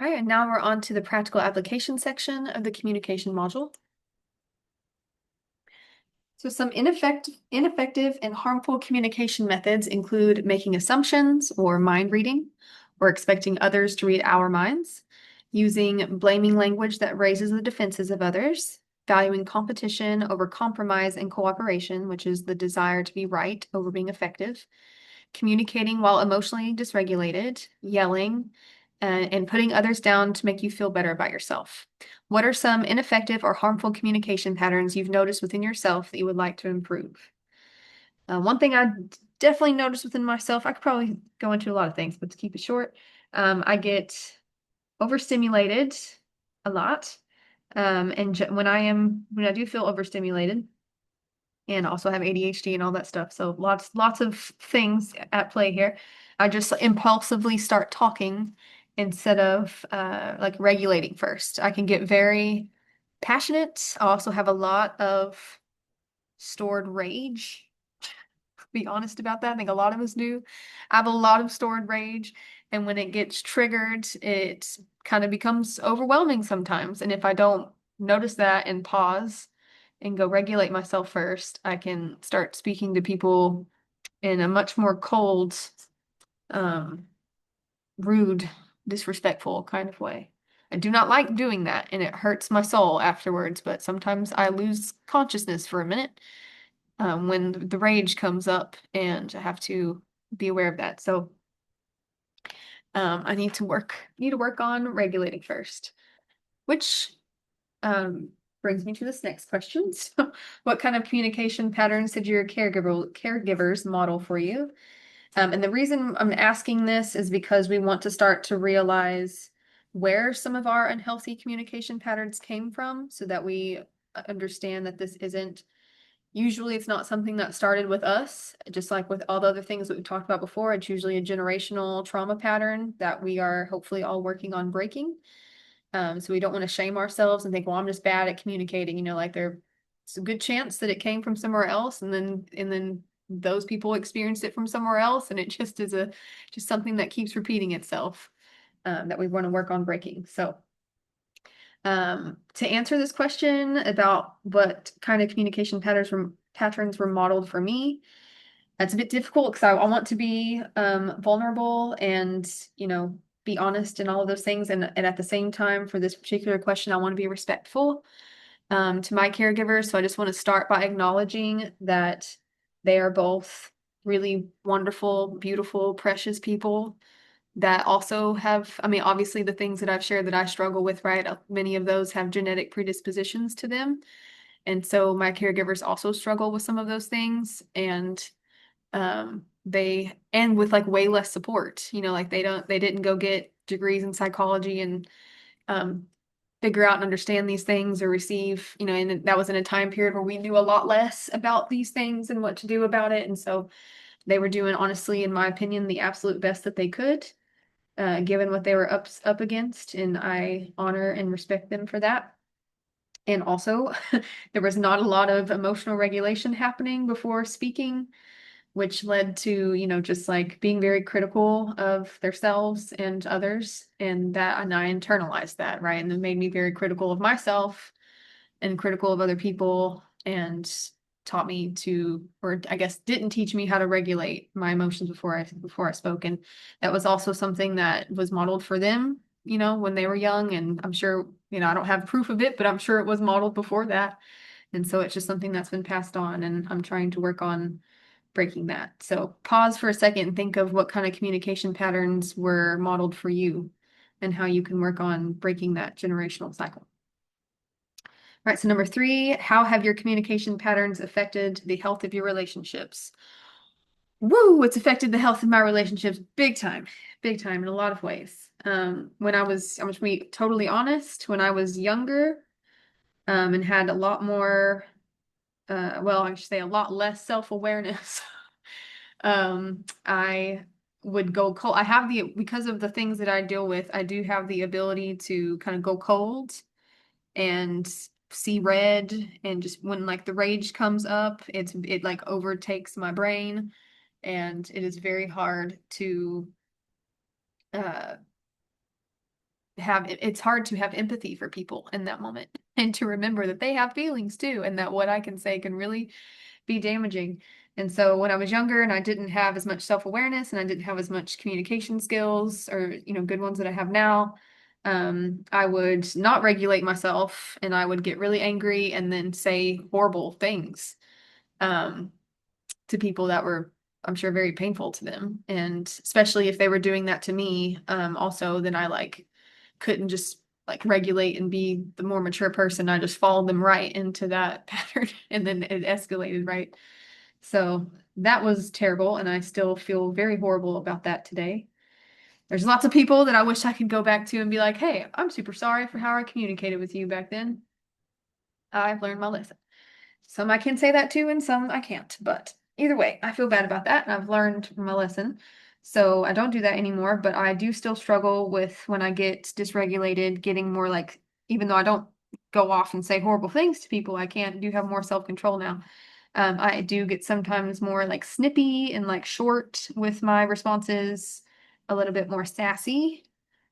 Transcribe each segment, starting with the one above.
All right, and now we're on to the practical application section of the communication module. So some ineffective and harmful communication methods include making assumptions or mind reading, or expecting others to read our minds, using blaming language that raises the defenses of others, valuing competition over compromise and cooperation, which is the desire to be right over being effective, communicating while emotionally dysregulated, yelling, and putting others down to make you feel better about yourself. What are some ineffective or harmful communication patterns you've noticed within yourself that you would like to improve? One thing I definitely noticed within myself, I could probably go into a lot of things, but to keep it short, I get overstimulated a lot. And when I do feel overstimulated, and also have ADHD and all that stuff. So lots of things at play here. I just impulsively start talking instead of like regulating first. I can get very passionate. I also have a lot of stored rage. Be honest about that. I think a lot of us do. I have a lot of stored rage, and when it gets triggered, it kind of becomes overwhelming sometimes. And if I don't notice that and pause and go regulate myself first, I can start speaking to people in a much more cold, um, rude, disrespectful kind of way. I do not like doing that, and it hurts my soul afterwards, but sometimes I lose consciousness for a minute when the rage comes up, and I have to be aware of that. So I need to work on regulating first, which um, brings me to this next question. So, what kind of communication patterns did your caregivers model for you? And the reason I'm asking this is because we want to start to realize where some of our unhealthy communication patterns came from, so that we understand that this isn't usually it's not something that started with us, just like with all the other things that we talked about before. It's usually a generational trauma pattern that we are hopefully all working on breaking. So we don't want to shame ourselves and think, well, I'm just bad at communicating. Like there's a good chance that it came from somewhere else, and then those people experienced it from somewhere else, and it just is just something that keeps repeating itself, that we want to work on breaking. So to answer this question about what kind of communication patterns were modeled for me, that's a bit difficult because I want to be vulnerable and be honest and all of those things, and at the same time, for this particular question, I want to be respectful to my caregivers. So I just want to start by acknowledging that they are both really wonderful, beautiful, precious people that also have, I mean, obviously the things that I've shared that I struggle with, right? Many of those have genetic predispositions to them. And so my caregivers also struggle with some of those things. And they end with like way less support, like they didn't go get degrees in psychology and um, figure out and understand these things or receive, and that was in a time period where we knew a lot less about these things and what to do about it. And so they were doing, honestly, in my opinion, the absolute best that they could given what they were up against, and I honor and respect them for that. And also, there was not a lot of emotional regulation happening before speaking, which led to, just like being very critical of themselves and others, and I internalized that, right? And it made me very critical of myself and critical of other people, and taught me to, or I guess didn't teach me how to regulate my emotions before I spoke. And that was also something that was modeled for them, when they were young. And I'm sure, I don't have proof of it, but I'm sure it was modeled before that. And so it's just something that's been passed on, and I'm trying to work on breaking that. So pause for a second and think of what kind of communication patterns were modeled for you and how you can work on breaking that generational cycle. All right, so number 3, how have your communication patterns affected the health of your relationships? Woo, it's affected the health of my relationships big time in a lot of ways. I'm going to be totally honest, when I was younger, and had a lot more, well, I should say a lot less self-awareness. I would go cold. Because of the things that I deal with, I do have the ability to kind of go cold and see red, and just when like the rage comes up, it like overtakes my brain, and it is very hard to uh it's hard to have empathy for people in that moment and to remember that they have feelings too, and that what I can say can really be damaging. And so when I was younger and I didn't have as much self-awareness and I didn't have as much communication skills or, good ones that I have now, I would not regulate myself and I would get really angry and then say horrible things um, to people that were, I'm sure, very painful to them. And especially if they were doing that to me, also, then I like couldn't just like regulate and be the more mature person. I just followed them right into that pattern and then it escalated, right? So that was terrible, and I still feel very horrible about that today. There's lots of people that I wish I could go back to and be like, hey, I'm super sorry for how I communicated with you back then. I've learned my lesson. Some I can say that to, and some I can't. But either way, I feel bad about that, and I've learned my lesson. So I don't do that anymore, but I do still struggle with when I get dysregulated, getting more like, even though I don't go off and say horrible things to people, I can't do have more self-control now. I do get sometimes more like snippy and like short with my responses, a little bit more sassy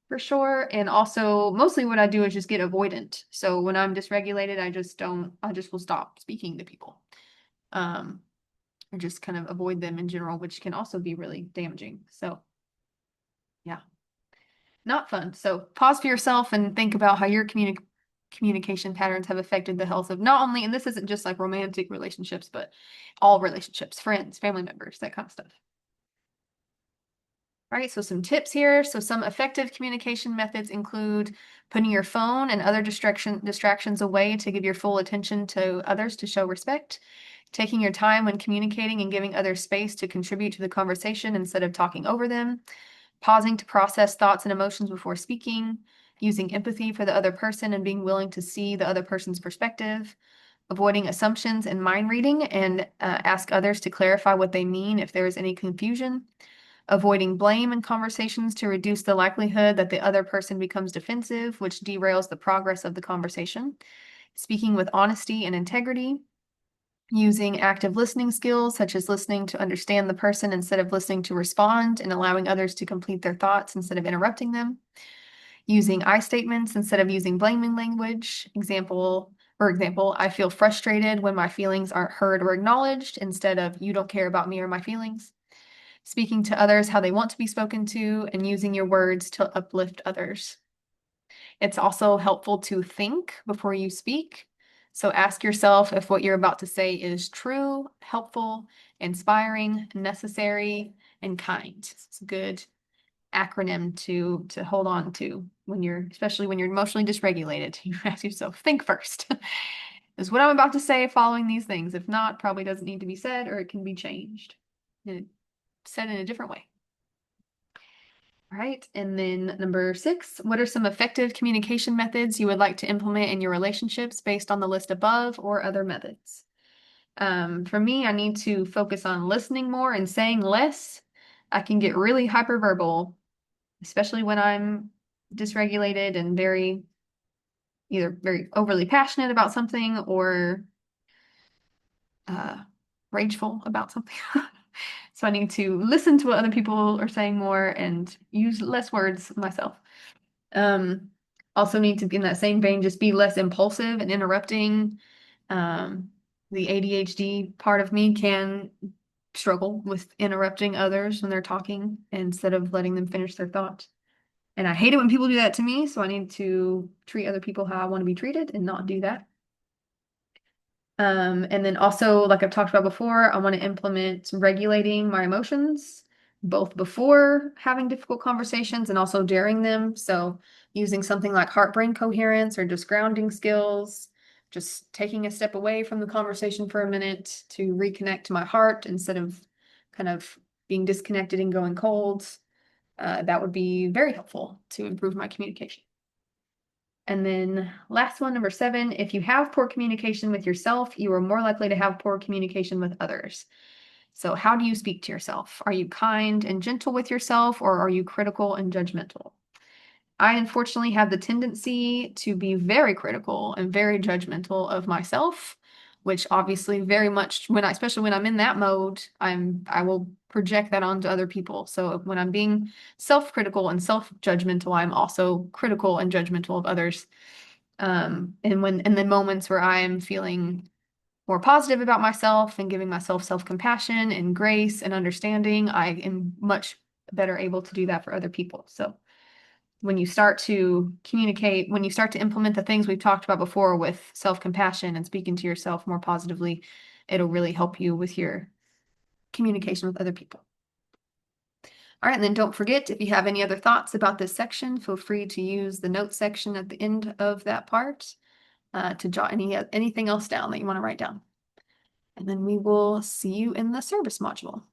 for sure. And also, mostly what I do is just get avoidant. So when I'm dysregulated, I just will stop speaking to people. Or just kind of avoid them in general, which can also be really damaging. So, yeah, not fun. So, pause for yourself and think about how your communication patterns have affected the health of not only, and this isn't just like romantic relationships, but all relationships, friends, family members, that kind of stuff. All right, so some tips here. So some effective communication methods include putting your phone and other distractions away to give your full attention to others to show respect, taking your time when communicating and giving others space to contribute to the conversation instead of talking over them, pausing to process thoughts and emotions before speaking, using empathy for the other person and being willing to see the other person's perspective, avoiding assumptions and mind reading and ask others to clarify what they mean if there is any confusion, avoiding blame in conversations to reduce the likelihood that the other person becomes defensive, which derails the progress of the conversation, speaking with honesty and integrity, using active listening skills, such as listening to understand the person instead of listening to respond, and allowing others to complete their thoughts instead of interrupting them, using I statements instead of using blaming language. For example, I feel frustrated when my feelings aren't heard or acknowledged instead of you don't care about me or my feelings. Speaking to others how they want to be spoken to, and using your words to uplift others. It's also helpful to think before you speak. So ask yourself if what you're about to say is true, helpful, inspiring, necessary, and kind. It's a good acronym to hold on to when especially when you're emotionally dysregulated. You ask yourself, think first. Is what I'm about to say following these things? If not, probably doesn't need to be said, or it can be changed. Said in a different way. All right. And then number 6, what are some effective communication methods you would like to implement in your relationships based on the list above or other methods? For me, I need to focus on listening more and saying less. I can get really hyperverbal, especially when I'm dysregulated and either very overly passionate about something or uh, rageful about something. So I need to listen to what other people are saying more and use less words myself. Um, Also need to, in that same vein, just be less impulsive and interrupting. Um, the ADHD part of me can struggle with interrupting others when they're talking instead of letting them finish their thought. And I hate it when people do that to me, so I need to treat other people how I want to be treated and not do that. And then also, like I've talked about before, I want to implement regulating my emotions, both before having difficult conversations and also during them. So using something like heart-brain coherence or just grounding skills, just taking a step away from the conversation for a minute to reconnect to my heart instead of kind of being disconnected and going cold. That would be very helpful to improve my communication. And then last one, number 7, if you have poor communication with yourself, you are more likely to have poor communication with others. So how do you speak to yourself? Are you kind and gentle with yourself, or are you critical and judgmental? I unfortunately have the tendency to be very critical and very judgmental of myself, which obviously very much especially when I'm in that mode, I will project that onto other people. So when I'm being self-critical and self-judgmental, I'm also critical and judgmental of others. And when in the moments where I am feeling more positive about myself and giving myself self-compassion and grace and understanding, I am much better able to do that for other people. So when you start to communicate, when you start to implement the things we've talked about before with self-compassion and speaking to yourself more positively, it'll really help you with your communication with other people. All right, and then don't forget, if you have any other thoughts about this section, feel free to use the notes section at the end of that part to jot anything else down that you want to write down. And then we will see you in the service module.